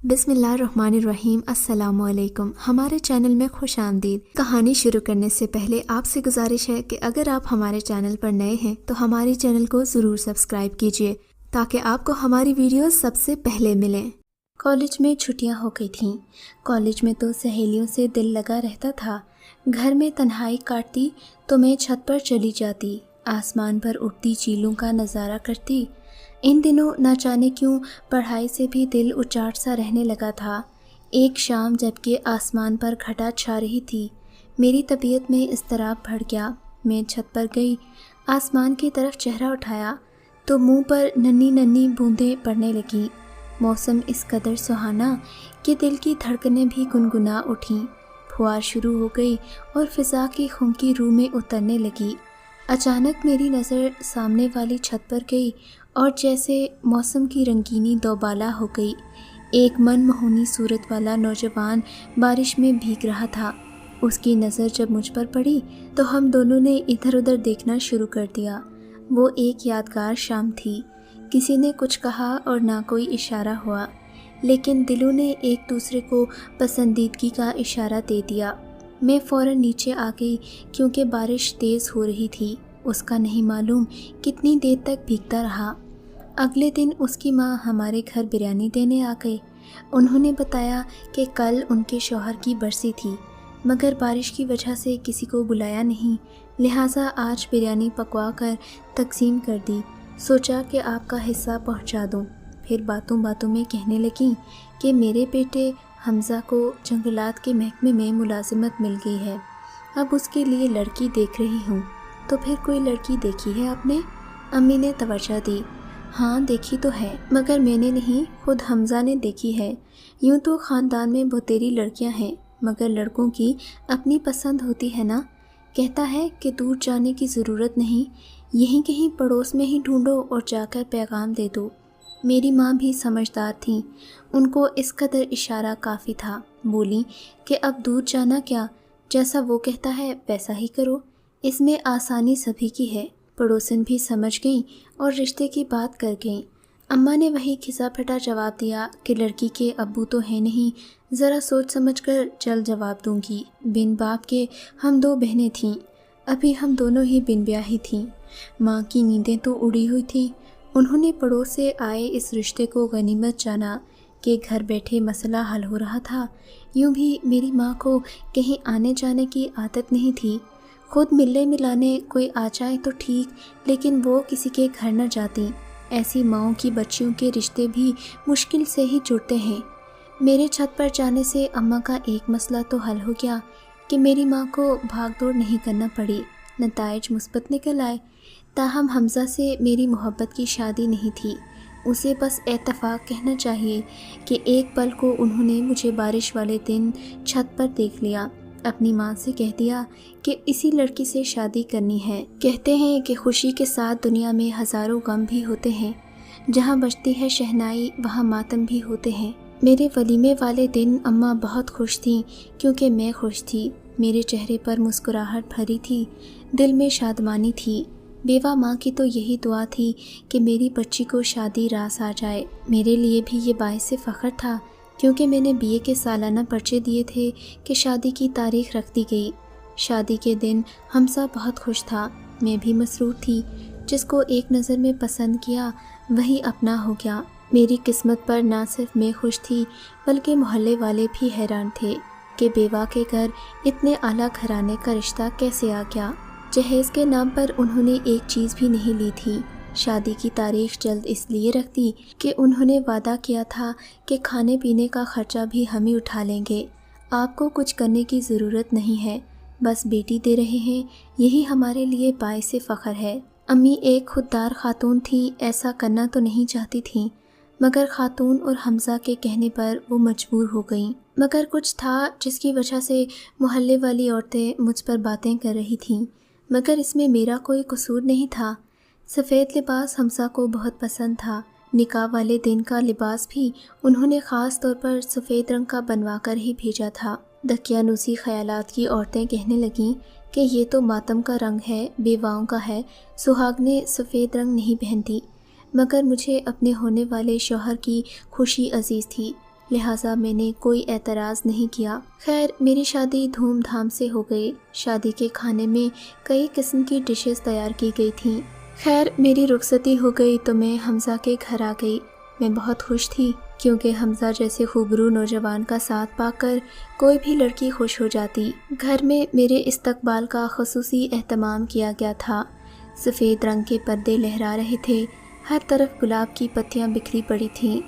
بسم اللہ الرحمن الرحیم۔ السلام علیکم۔ ہمارے چینل میں خوش آمدید۔ کہانی شروع کرنے سے پہلے آپ سے گزارش ہے کہ اگر آپ ہمارے چینل پر نئے ہیں تو ہمارے چینل کو ضرور سبسکرائب کیجیے تاکہ آپ کو ہماری ویڈیوز سب سے پہلے ملیں۔ کالج میں چھٹیاں ہو گئی تھیں۔ کالج میں تو سہیلیوں سے دل لگا رہتا تھا۔ گھر میں تنہائی کاٹتی تو میں چھت پر چلی جاتی، آسمان پر اٹھتی چیلوں کا نظارہ کرتی۔ ان دنوں نہ جانے کیوں پڑھائی سے بھی دل اچاٹ سا رہنے لگا تھا۔ ایک شام جبکہ آسمان پر گھٹا چھا رہی تھی، میری طبیعت میں اضطراب بڑھ گیا۔ میں چھت پر گئی، آسمان کی طرف چہرہ اٹھایا تو منہ پر ننھی ننھی بوندیں پڑنے لگیں۔ موسم اس قدر سہانا کہ دل کی دھڑکنیں بھی گنگنا اٹھیں۔ پھوار شروع ہو گئی اور فضا کی خنکی روح میں اترنے لگی۔ اچانک میری نظر سامنے والی چھت پر گئی اور جیسے موسم کی رنگینی دوبالا ہو گئی۔ ایک من موہنی صورت والا نوجوان بارش میں بھیگ رہا تھا۔ اس کی نظر جب مجھ پر پڑی تو ہم دونوں نے ادھر ادھر دیکھنا شروع کر دیا۔ وہ ایک یادگار شام تھی۔ کسی نے کچھ کہا اور نہ کوئی اشارہ ہوا، لیکن دلوں نے ایک دوسرے کو پسندیدگی کا اشارہ دے دیا۔ میں فوراً نیچے آ گئی کیونکہ بارش تیز ہو رہی تھی۔ اس کا نہیں معلوم کتنی دیر تک بھیگتا رہا۔ اگلے دن اس کی ماں ہمارے گھر بریانی دینے آ گئی۔ انہوں نے بتایا کہ کل ان کے شوہر کی برسی تھی، مگر بارش کی وجہ سے کسی کو بلایا نہیں، لہٰذا آج بریانی پکوا کر تقسیم کر دی۔ سوچا کہ آپ کا حصہ پہنچا دوں۔ پھر باتوں باتوں میں کہنے لگیں کہ میرے بیٹے حمزہ کو جنگلات کے محکمے میں ملازمت مل گئی ہے، اب اس کے لیے لڑکی دیکھ رہی ہوں۔ تو پھر کوئی لڑکی دیکھی ہے آپ نے؟ امی نے توجہ دی۔ ہاں دیکھی تو ہے، مگر میں نے نہیں، خود حمزہ نے دیکھی ہے۔ یوں تو خاندان میں بہتیری لڑکیاں ہیں، مگر لڑکوں کی اپنی پسند ہوتی ہے نا۔ کہتا ہے کہ دور جانے کی ضرورت نہیں، یہیں کہیں پڑوس میں ہی ڈھونڈو اور جا کر پیغام دے دو۔ میری ماں بھی سمجھدار تھیں، ان کو اس قدر اشارہ کافی تھا۔ بولی کہ اب دور جانا کیا، جیسا وہ کہتا ہے ویسا ہی کرو، اس میں آسانی سبھی کی ہے۔ پڑوسن بھی سمجھ گئیں اور رشتے کی بات کر گئیں۔ اماں نے وہی کھسا پھٹا جواب دیا کہ لڑکی کے ابو تو ہے نہیں، ذرا سوچ سمجھ کر جلد جواب دوں گی۔ بن باپ کے ہم دو بہنیں تھیں، ابھی ہم دونوں ہی بن بیاہی تھیں۔ ماں کی نیندیں تو اڑی ہوئی تھیں۔ انہوں نے پڑوس سے آئے اس رشتے کو غنیمت جانا کہ گھر بیٹھے مسئلہ حل ہو رہا تھا۔ یوں بھی میری ماں کو کہیں آنے جانے کی عادت نہیں تھی۔ خود ملنے ملانے کوئی آ جائے تو ٹھیک، لیکن وہ کسی کے گھر نہ جاتی۔ ایسی ماؤں کی بچیوں کے رشتے بھی مشکل سے ہی جڑتے ہیں۔ میرے چھت پر جانے سے اماں کا ایک مسئلہ تو حل ہو گیا کہ میری ماں کو بھاگ دوڑ نہیں کرنا پڑی، نتائج مثبت نکل آئے۔ تاہم حمزہ سے میری محبت کی شادی نہیں تھی، اسے بس اتفاق کہنا چاہیے کہ ایک پل کو انہوں نے مجھے بارش والے دن چھت پر دیکھ لیا۔ اپنی ماں سے کہہ دیا کہ اسی لڑکی سے شادی کرنی ہے۔ کہتے ہیں کہ خوشی کے ساتھ دنیا میں ہزاروں غم بھی ہوتے ہیں، جہاں بجتی ہے شہنائی وہاں ماتم بھی ہوتے ہیں۔ میرے ولیمے والے دن اماں بہت خوش تھیں کیونکہ میں خوش تھی۔ میرے چہرے پر مسکراہٹ بھری تھی، دل میں شادمانی تھی۔ بیوہ ماں کی تو یہی دعا تھی کہ میری بچی کو شادی راس آ جائے۔ میرے لیے بھی یہ باعث فخر تھا کیونکہ میں نے BA کے سالانہ پرچے دیے تھے کہ شادی کی تاریخ رکھ دی گئی۔ شادی کے دن حمزہ بہت خوش تھا، میں بھی مسرور تھی۔ جس کو ایک نظر میں پسند کیا وہی اپنا ہو گیا۔ میری قسمت پر نہ صرف میں خوش تھی بلکہ محلے والے بھی حیران تھے کہ بیوہ کے گھر اتنے اعلیٰ گھرانے کا رشتہ کیسے آ گیا۔ جہیز کے نام پر انہوں نے ایک چیز بھی نہیں لی تھی۔ شادی کی تاریخ جلد اس لیے رکھ دی کہ انہوں نے وعدہ کیا تھا کہ کھانے پینے کا خرچہ بھی ہم ہی اٹھا لیں گے، آپ کو کچھ کرنے کی ضرورت نہیں ہے، بس بیٹی دے رہے ہیں، یہی ہمارے لیے باعث فخر ہے۔ امی ایک خوددار خاتون تھی، ایسا کرنا تو نہیں چاہتی تھیں، مگر خاتون اور حمزہ کے کہنے پر وہ مجبور ہو گئیں۔ مگر کچھ تھا جس کی وجہ سے محلے والی عورتیں مجھ پر باتیں کر رہی تھیں، مگر اس میں میرا کوئی قصور نہیں تھا۔ سفید لباس حمزہ کو بہت پسند تھا۔ نکاح والے دن کا لباس بھی انہوں نے خاص طور پر سفید رنگ کا بنوا کر ہی بھیجا تھا۔ دقیانوسی خیالات کی عورتیں کہنے لگیں کہ یہ تو ماتم کا رنگ ہے، بیواؤں کا ہے، سہاگنیں سفید رنگ نہیں پہنتی، مگر مجھے اپنے ہونے والے شوہر کی خوشی عزیز تھی۔ لہٰذا میں نے کوئی اعتراض نہیں کیا۔ خیر میری شادی دھوم دھام سے ہو گئی۔ شادی کے کھانے میں کئی قسم کی ڈشز تیار کی گئی تھیں۔ خیر میری رخصتی ہو گئی تو میں حمزہ کے گھر آ گئی۔ میں بہت خوش تھی کیونکہ حمزہ جیسے خوبرو نوجوان کا ساتھ پا کر کوئی بھی لڑکی خوش ہو جاتی۔ گھر میں میرے استقبال کا خصوصی اہتمام کیا گیا تھا۔ سفید رنگ کے پردے لہرا رہے تھے، ہر طرف گلاب کی پتیاں بکھری پڑی تھیں،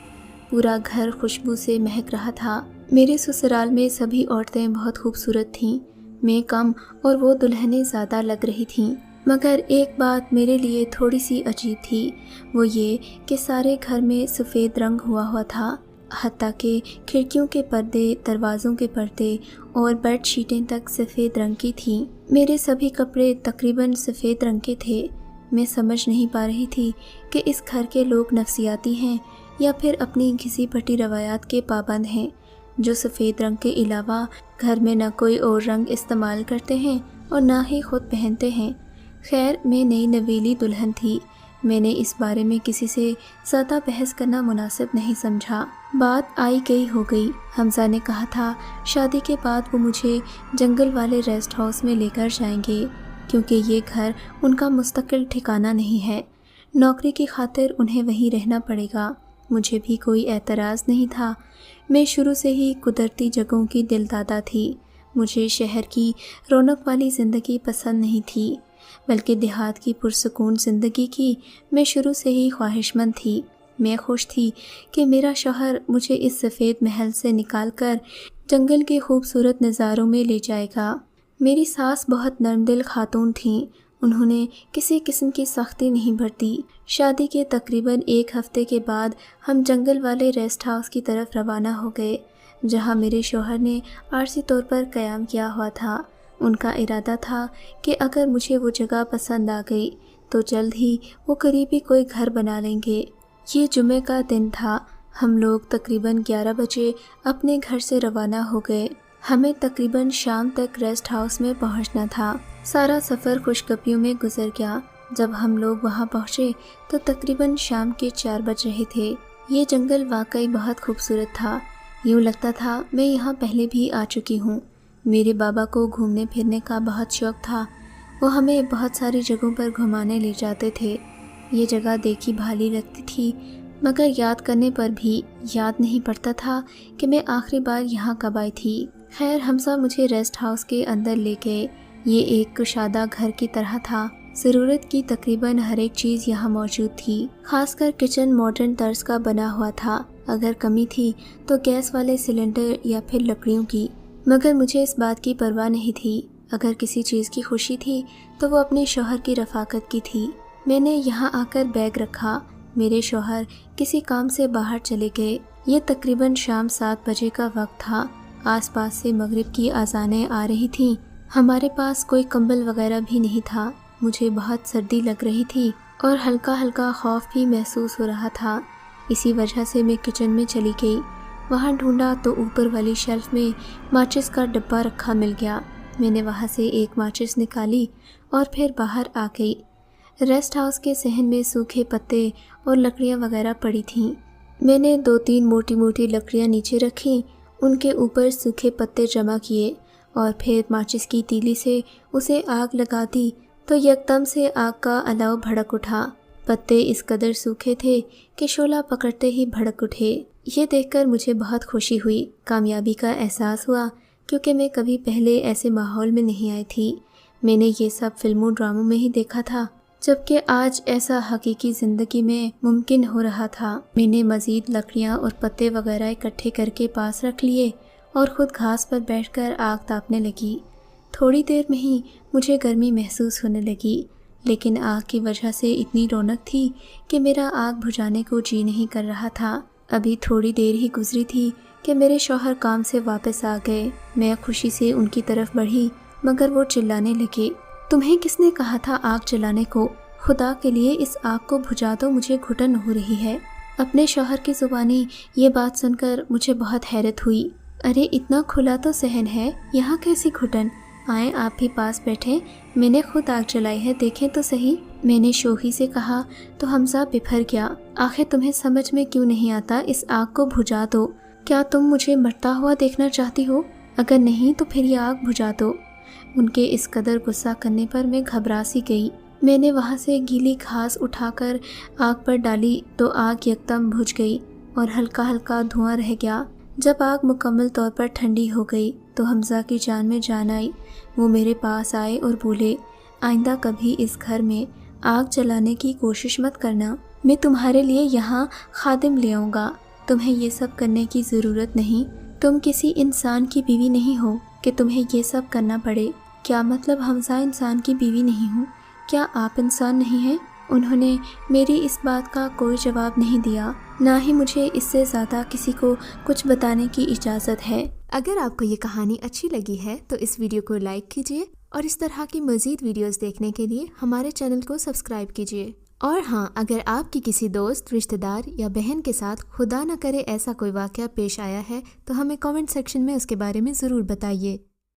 پورا گھر خوشبو سے مہک رہا تھا۔ میرے سسرال میں سبھی عورتیں بہت خوبصورت تھیں، میں کم اور وہ دلہنیں زیادہ لگ رہی تھیں، مگر ایک بات میرے لیے تھوڑی سی عجیب تھی، وہ یہ کہ سارے گھر میں سفید رنگ ہوا تھا، حتیٰ کہ کھڑکیوں کے پردے، دروازوں کے پردے اور بیڈ شیٹیں تک سفید رنگ کی تھیں۔ میرے سبھی کپڑے تقریباً سفید رنگ کے تھے۔ میں سمجھ نہیں پا رہی تھی کہ اس گھر کے لوگ نفسیاتی ہیں یا پھر اپنی گھسی پٹی روایات کے پابند ہیں، جو سفید رنگ کے علاوہ گھر میں نہ کوئی اور رنگ استعمال کرتے ہیں اور نہ ہی خود پہنتے ہیں۔ خیر میں نئی نویلی دلہن تھی، میں نے اس بارے میں کسی سے زیادہ بحث کرنا مناسب نہیں سمجھا۔ بات آئی گئی ہو گئی۔ حمزہ نے کہا تھا شادی کے بعد وہ مجھے جنگل والے ریسٹ ہاؤس میں لے کر جائیں گے، کیونکہ یہ گھر ان کا مستقل ٹھکانہ نہیں ہے، نوکری کی خاطر انہیں وہیں رہنا پڑے گا۔ مجھے بھی کوئی اعتراض نہیں تھا، میں شروع سے ہی قدرتی جگہوں کی دل دادا تھی۔ مجھے شہر کی رونق والی زندگی پسند نہیں تھی، بلکہ دیہات کی پرسکون زندگی کی میں شروع سے ہی خواہش مند تھی۔ میں خوش تھی کہ میرا شوہر مجھے اس سفید محل سے نکال کر جنگل کے خوبصورت نظاروں میں لے جائے گا۔ میری ساس بہت نرم دل خاتون تھیں، انہوں نے کسی قسم کی سختی نہیں برتی۔ شادی کے تقریباً ایک ہفتے کے بعد ہم جنگل والے ریسٹ ہاؤس کی طرف روانہ ہو گئے، جہاں میرے شوہر نے عارضی طور پر قیام کیا ہوا تھا۔ ان کا ارادہ تھا کہ اگر مجھے وہ جگہ پسند آ گئی تو جلد ہی وہ قریبی کوئی گھر بنا لیں گے۔ یہ جمعہ کا دن تھا۔ ہم لوگ تقریباً 11 بجے اپنے گھر سے روانہ ہو گئے۔ ہمیں تقریباً شام تک ریسٹ ہاؤس میں پہنچنا تھا۔ سارا سفر خوشگپیوں میں گزر گیا۔ جب ہم لوگ وہاں پہنچے تو تقریباً شام کے 4 بج رہے تھے۔ یہ جنگل واقعی بہت خوبصورت تھا، یوں لگتا تھا میں یہاں پہلے بھی آ چکی ہوں۔ میرے بابا کو گھومنے پھرنے کا بہت شوق تھا، وہ ہمیں بہت ساری جگہوں پر گھمانے لے جاتے تھے۔ یہ جگہ دیکھی بھالی لگتی تھی، مگر یاد کرنے پر بھی یاد نہیں پڑتا تھا کہ میں آخری بار یہاں کب آئی تھی۔ خیر حمزہ مجھے ریسٹ ہاؤس کے اندر لے گئے۔ یہ ایک کشادہ گھر کی طرح تھا، ضرورت کی تقریباً ہر ایک چیز یہاں موجود تھی، خاص کر کچن ماڈرن طرز کا بنا ہوا تھا۔ اگر کمی تھی تو گیس والے سلنڈر یا پھر لکڑیوں کی، مگر مجھے اس بات کی پرواہ نہیں تھی۔ اگر کسی چیز کی خوشی تھی تو وہ اپنے شوہر کی رفاقت کی تھی۔ میں نے یہاں آ کر بیگ رکھا، میرے شوہر کسی کام سے باہر چلے گئے۔ یہ تقریباً شام 7 بجے کا وقت تھا، آس پاس سے مغرب کی اذانیں آ رہی تھیں۔ ہمارے پاس کوئی کمبل وغیرہ بھی نہیں تھا، مجھے بہت سردی لگ رہی تھی اور ہلکا ہلکا خوف بھی محسوس ہو رہا تھا۔ اسی وجہ سے میں کچن میں چلی گئی، وہاں ڈھونڈا تو اوپر والی شیلف میں ماچس کا ڈبہ رکھا مل گیا۔ میں نے وہاں سے ایک ماچس نکالی اور پھر باہر آ گئی۔ ریسٹ ہاؤس کے صحن میں سوکھے پتے اور لکڑیاں وغیرہ پڑی تھیں۔ میں نے 2-3 موٹی موٹی لکڑیاں نیچے رکھیں، ان کے اوپر سوکھے پتے جمع کیے اور پھر ماچس کی تیلی سے اسے آگ لگا دی تو یکدم سے آگ کا الاؤ بھڑک اٹھا۔ پتے اس قدر سوکھے تھے کہ شعلہ پکڑتے ہی بھڑک اٹھے۔ یہ دیکھ کر مجھے بہت خوشی ہوئی، کامیابی کا احساس ہوا، کیونکہ میں کبھی پہلے ایسے ماحول میں نہیں آئی تھی۔ میں نے یہ سب فلموں ڈراموں میں ہی دیکھا تھا، جبکہ آج ایسا حقیقی زندگی میں ممکن ہو رہا تھا۔ میں نے مزید لکڑیاں اور پتے وغیرہ اکٹھے کر کے پاس رکھ لیے اور خود گھاس پر بیٹھ کر آگ تاپنے لگی۔ تھوڑی دیر میں ہی مجھے گرمی محسوس ہونے لگی، لیکن آگ کی وجہ سے اتنی رونق تھی کہ میرا آگ بجھانے کو جی نہیں کر رہا تھا۔ ابھی تھوڑی دیر ہی گزری تھی کہ میرے شوہر کام سے واپس آ گئے۔ میں خوشی سے ان کی طرف بڑھی، مگر وہ چلانے لگے، تمہیں کس نے کہا تھا آگ جلانے کو؟ خدا کے لیے اس آگ کو بجھا دو، مجھے گھٹن ہو رہی ہے۔ اپنے شوہر کی زبانی یہ بات سن کر مجھے بہت حیرت ہوئی۔ ارے اتنا کھلا تو صحن ہے، یہاں کیسی گھٹن؟ آئیں آپ بھی پاس بیٹھیں، میں نے خود آگ جلائی ہے، دیکھیں تو صحیح۔ میں نے شوخی سے کہا تو حمزہ بپھر گیا، آخر تمہیں سمجھ میں کیوں نہیں آتا، اس آگ کو بجھا دو، کیا تم مجھے مرتا ہوا دیکھنا چاہتی ہو؟ اگر نہیں تو پھر یہ آگ بجھا دو۔ ان کے اس قدر غصہ کرنے پر میں گھبرا سی گئی۔ میں نے وہاں سے گیلی گھاس اٹھا کر آگ پر ڈالی تو آگ یکدم بجھ گئی اور ہلکا ہلکا دھواں رہ گیا۔ جب آگ مکمل طور پر ٹھنڈی ہو گئی تو حمزہ کی جان میں جان آئی۔ وہ میرے پاس آئے اور بولے، آئندہ کبھی اس گھر میں آگ جلانے کی کوشش مت کرنا۔ میں تمہارے لیے یہاں خادم لے آؤں گا۔ تمہیں یہ سب کرنے کی ضرورت نہیں۔ تم کسی انسان کی بیوی نہیں ہو کہ تمہیں یہ سب کرنا پڑے۔ کیا مطلب حمزہ انسان کی بیوی نہیں ہوں؟ کیا آپ انسان نہیں ہیں؟ انہوں نے میری اس بات کا کوئی جواب نہیں دیا، نہ ہی مجھے اس سے زیادہ کسی کو کچھ بتانے کی اجازت ہے۔ اگر آپ کو یہ کہانی اچھی لگی ہے تو اس ویڈیو کو لائک کیجیے اور اس طرح کی مزید ویڈیوز دیکھنے کے لیے ہمارے چینل کو سبسکرائب کیجیے۔ اور ہاں، اگر آپ کی کسی دوست، رشتہ دار یا بہن کے ساتھ خدا نہ کرے ایسا کوئی واقعہ پیش آیا ہے تو ہمیں کامنٹ سیکشن میں اس کے بارے میں ضرور بتائیے۔